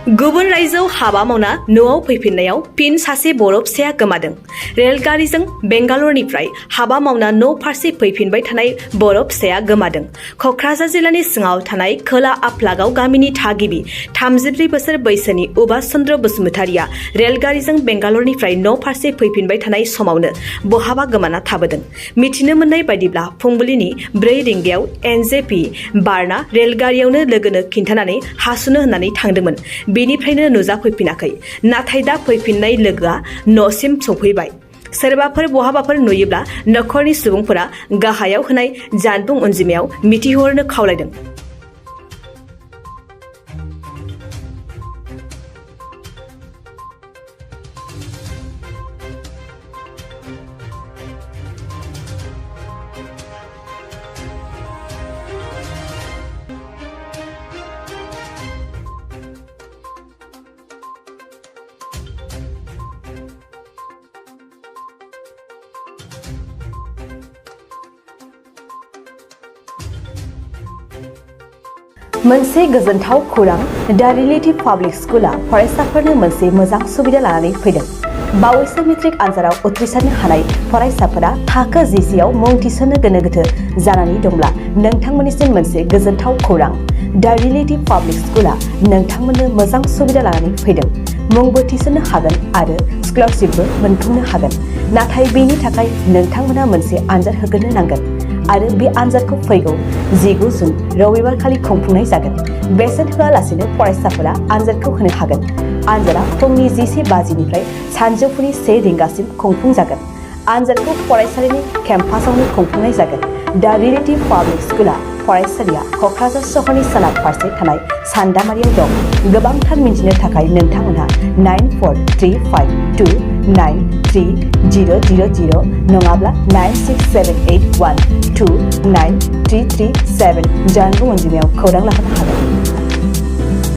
गुबुन रायजोआव हाबा मावना न'आव फैफिननायाव फिन सासे बर' फिसाया गोमादों। रेलगारिजों बेंगालुरुनिफ्राय हाबा मावना न' फारसे फैफिनबाय थानाय बर' फिसाया गोमादों। क'क्राझार जिल्लानि सिङाव थानाय खोला आफलागाव गामिनि थागिबि 34 बोसोर बैसोनि उबास चन्द्र बसुमतारिया रेलगारिजों बेंगालुरुनिफ्राय न' फारसे फैफिनबाय थानाय समावनो बहाबा गोमाना थाबोदों। मिथिनो मोननाय बायदिब्ला फुंबिलिनि 4 रिंगायाव एनजेपि बारना रेलगारियावनो लोगोनो खिन्थानानै हासुनो होननानै थांदोंमोन। बेनिफ्रायनो नुजाफैफिनाखै। नाथाय दा फैफिननाय लोगोआ न'सिम सफैबाय। सोरबाफोर बहाबाफोर नुयोब्ला नखरनि सुबुंफोरा गाहायाव होनाय जानबुं अनजिमायाव मिथिहरनो खावलायदों। मोनसे गोजोनथाव खौरां दा रिलेटिभ पाब्लिक स्कुला फरायसाफोरनो मोनसे मोजां सुबिदा लानानै फैदों। बावैसो मेट्रिक आनजादाव उथ्रिसारनो हानाय फरायसाफोरा थाखो 10आव मुं थिसननो गोनो गोथो जानानै दंब्ला नोंथांमोननिसिम मोनसे गोजोनथाव खौरां दा रिलेटिभ पाब्लिक स्कुला नोंथांमोननो मोजां सुबिदा लानानै फैदों। मुंबो थिसननो हागोन आरो स्कलारशिपबो मोनफुंनो हागोन। नाथाय बेनि थाखाय नोंथांमोना मोनसे आनजाद होग्रोनो नांगोन आरो बे आनजादखौ फैगौ 19 जुन रबिबार खालि खुंफुंनाय जागोन। बेसेन होआलासिनो फरायसाफोरा आनजादखौ होनो हागोन। आनजादा फुंनि 10:30निफ्राय सानजौफुनि 1 रिंगासिम खुंफुंजागोन। आनजादखौ फरायसालिनि केम्पासावनो खुंफुंनाय जागोन। दा रिलेटिभ पाब्लिक स्कुला फरायसालिया क'क्राझार सहरनि सोनाब फारसे थानाय सान्दामारियाव दं। गोबांथार मिन्थिनो थाखाय नोंथांमोनहा 9435293000 नङाब्ला 9678129337 जानबुं अनजिमायाव खौरां लाहरनो हागोन।